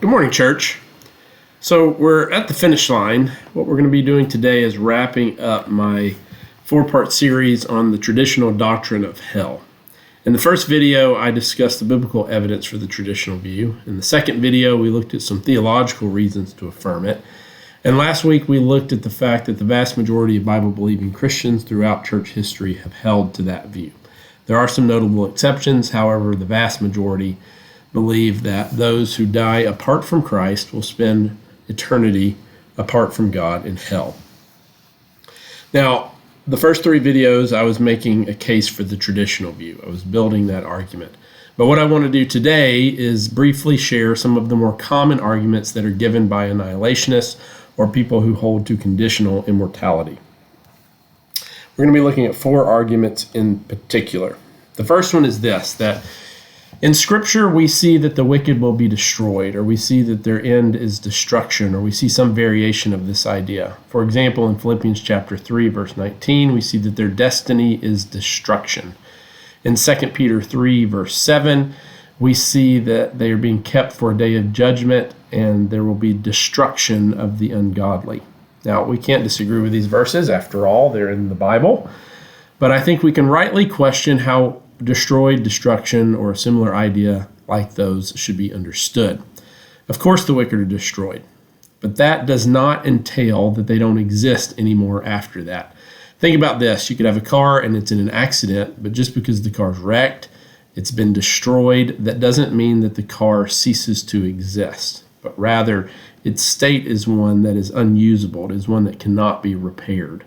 Good morning, church. So we're at the finish line. What we're going to be doing today is wrapping up my four-part series on the traditional doctrine of hell. In the first video, I discussed the biblical evidence for the traditional view. In the second video, we looked at some theological reasons to affirm it. And last week, we looked at the fact that the vast majority of Bible-believing Christians throughout church history have held to that view. There are some notable exceptions. However, the vast majority believe that those who die apart from Christ will spend eternity apart from God in hell. Now, the first three videos, I was making a case for the traditional view. I was building that argument. But what I want to do today is briefly share some of the more common arguments that are given by annihilationists or people who hold to conditional immortality. We're going to be looking at four arguments in particular. The first one is this, that in Scripture, we see that the wicked will be destroyed, or we see that their end is destruction, or we see some variation of this idea. For example, in Philippians chapter 3, verse 19, we see that their destiny is destruction. In 2 Peter 3, verse 7, we see that they are being kept for a day of judgment, and there will be destruction of the ungodly. Now, we can't disagree with these verses. After all, they're in the Bible. But I think we can rightly question how destroyed, destruction, or a similar idea like those should be understood. Of course, the wicked are destroyed, but that does not entail that they don't exist anymore after that. Think about this. You could have a car and it's in an accident, but just because the car's wrecked, it's been destroyed, that doesn't mean that the car ceases to exist, but rather its state is one that is unusable. It is one that cannot be repaired.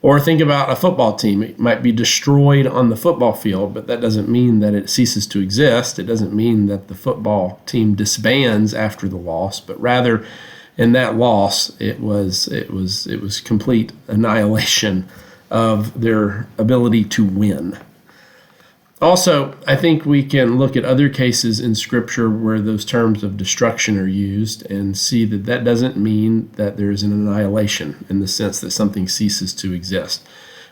Or think about a football team. It might be destroyed on the football field, but that doesn't mean that it ceases to exist. It doesn't mean that the football team disbands after the loss, but rather in that loss, it was complete annihilation of their ability to win. Also, I think we can look at other cases in Scripture where those terms of destruction are used and see that that doesn't mean that there is an annihilation in the sense that something ceases to exist.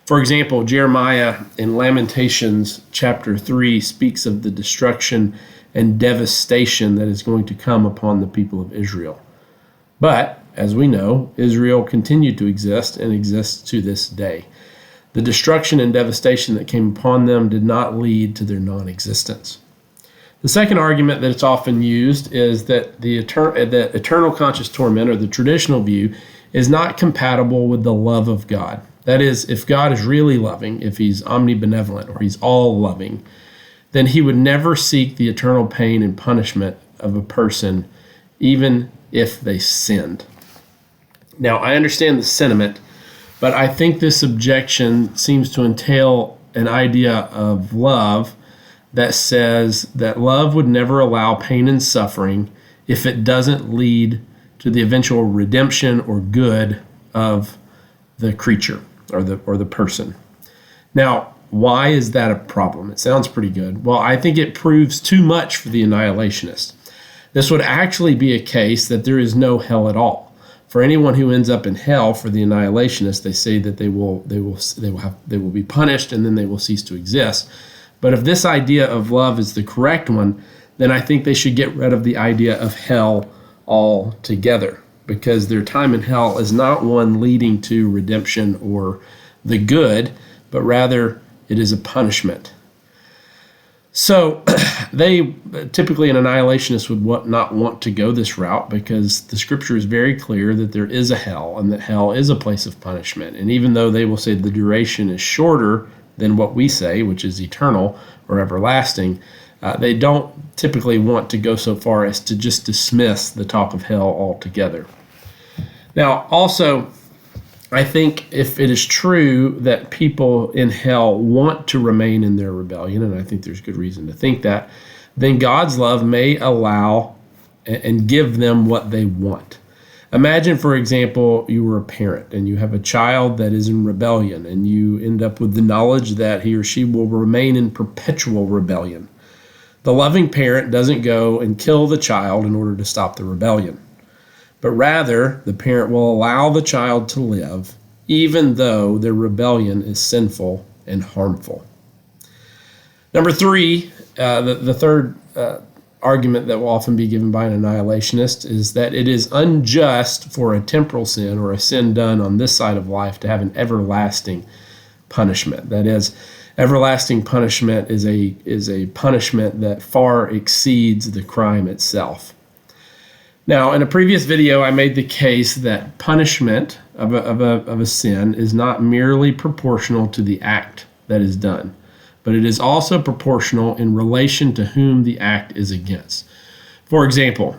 For example, Jeremiah in Lamentations chapter 3 speaks of the destruction and devastation that is going to come upon the people of Israel. But, as we know, Israel continued to exist and exists to this day. The destruction and devastation that came upon them did not lead to their non-existence. The second argument that it's often used is that the eternal conscious torment, or the traditional view, is not compatible with the love of God. That is, if God is really loving, if he's omnibenevolent, or he's all-loving, then he would never seek the eternal pain and punishment of a person, even if they sinned. Now, I understand the sentiment, but I think this objection seems to entail an idea of love that says that love would never allow pain and suffering if it doesn't lead to the eventual redemption or good of the creature or the person. Now, why is that a problem? It sounds pretty good. Well, I think it proves too much for the annihilationist. This would actually be a case that there is no hell at all. For anyone who ends up in hell, for the annihilationists, they say that they will be punished and then they will cease to exist. But if this idea of love is the correct one, then I think they should get rid of the idea of hell altogether, because their time in hell is not one leading to redemption or the good, but rather it is a punishment. So they typically, an annihilationist would not want to go this route, because the Scripture is very clear that there is a hell and that hell is a place of punishment. And even though they will say the duration is shorter than what we say, which is eternal or everlasting, they don't typically want to go so far as to just dismiss the talk of hell altogether. Now, also, I think if it is true that people in hell want to remain in their rebellion, and I think there's good reason to think that, then God's love may allow and give them what they want. Imagine, for example, you were a parent and you have a child that is in rebellion, and you end up with the knowledge that he or she will remain in perpetual rebellion. The loving parent doesn't go and kill the child in order to stop the rebellion, but rather the parent will allow the child to live even though their rebellion is sinful and harmful. Number three, the third argument that will often be given by an annihilationist is that it is unjust for a temporal sin or a sin done on this side of life to have an everlasting punishment. That is, everlasting punishment is a punishment that far exceeds the crime itself. Now, in a previous video, I made the case that punishment of a sin is not merely proportional to the act that is done, but it is also proportional in relation to whom the act is against. For example,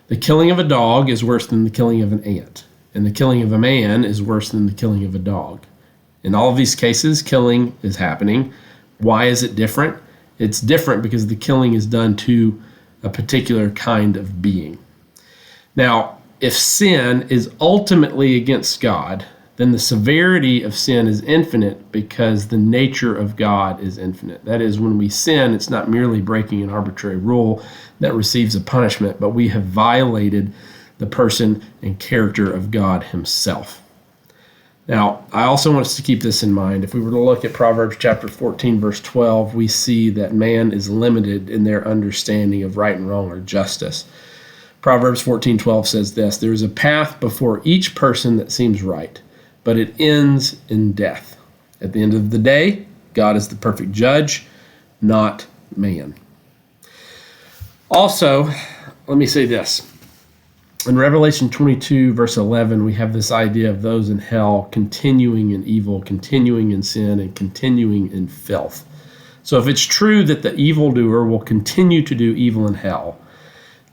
the killing of a dog is worse than the killing of an ant, and the killing of a man is worse than the killing of a dog. In all of these cases, killing is happening. Why is it different? It's different because the killing is done to a particular kind of being. Now, if sin is ultimately against God, then the severity of sin is infinite because the nature of God is infinite. That is, when we sin, it's not merely breaking an arbitrary rule that receives a punishment, but we have violated the person and character of God himself. Now, I also want us to keep this in mind. If we were to look at Proverbs chapter 14, verse 12, we see that man is limited in their understanding of right and wrong or justice. Proverbs 14:12 says this, "There is a path before each person that seems right, but it ends in death." At the end of the day, God is the perfect judge, not man. Also, let me say this. In Revelation 22, verse 11, we have this idea of those in hell continuing in evil, continuing in sin, and continuing in filth. So if it's true that the evildoer will continue to do evil in hell,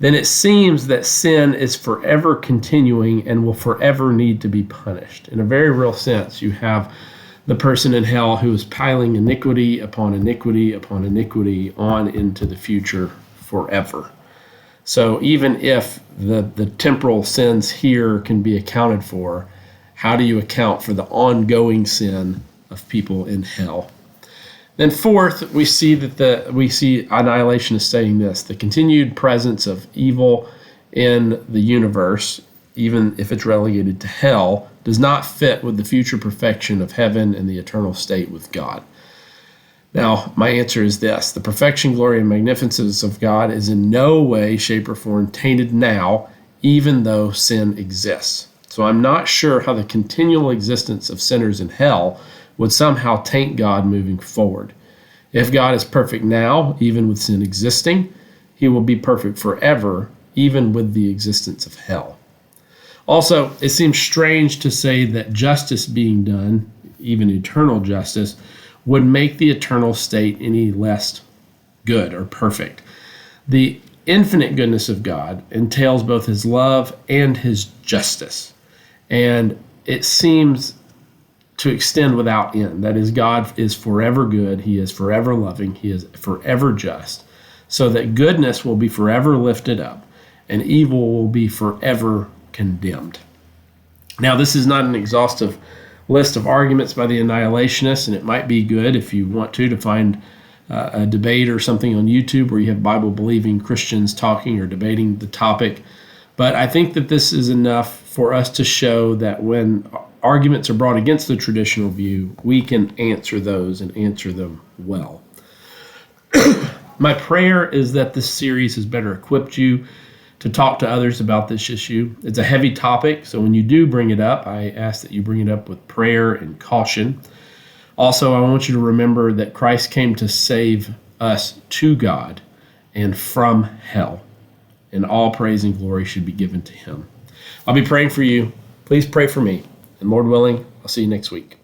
then it seems that sin is forever continuing and will forever need to be punished. In a very real sense, you have the person in hell who is piling iniquity upon iniquity upon iniquity on into the future forever. So even if the temporal sins here can be accounted for, how do you account for the ongoing sin of people in hell? Then fourth, we see annihilationists saying this: the continued presence of evil in the universe, even if it's relegated to hell, does not fit with the future perfection of heaven and the eternal state with God. Now, my answer is this: the perfection, glory, and magnificence of God is in no way, shape, or form tainted now, even though sin exists. So I'm not sure how the continual existence of sinners in hell would somehow taint God moving forward. If God is perfect now, even with sin existing, he will be perfect forever, even with the existence of hell. Also, it seems strange to say that justice being done, even eternal justice, would make the eternal state any less good or perfect. The infinite goodness of God entails both his love and his justice, and it seems to extend without end. That is, God is forever good, he is forever loving, he is forever just, so that goodness will be forever lifted up and evil will be forever condemned. Now, this is not an exhaustive list of arguments by the annihilationists, and it might be good if you want to find a debate or something on YouTube where you have Bible-believing Christians talking or debating the topic. But I think that this is enough for us to show that when arguments are brought against the traditional view, we can answer those and answer them well. My prayer is that this series has better equipped you to talk to others about this issue. It's a heavy topic, so when you do bring it up, I ask that you bring it up with prayer and caution. Also, I want you to remember that Christ came to save us to God and from hell, and all praise and glory should be given to him. I'll be praying for you. Please pray for me. And Lord willing, I'll see you next week.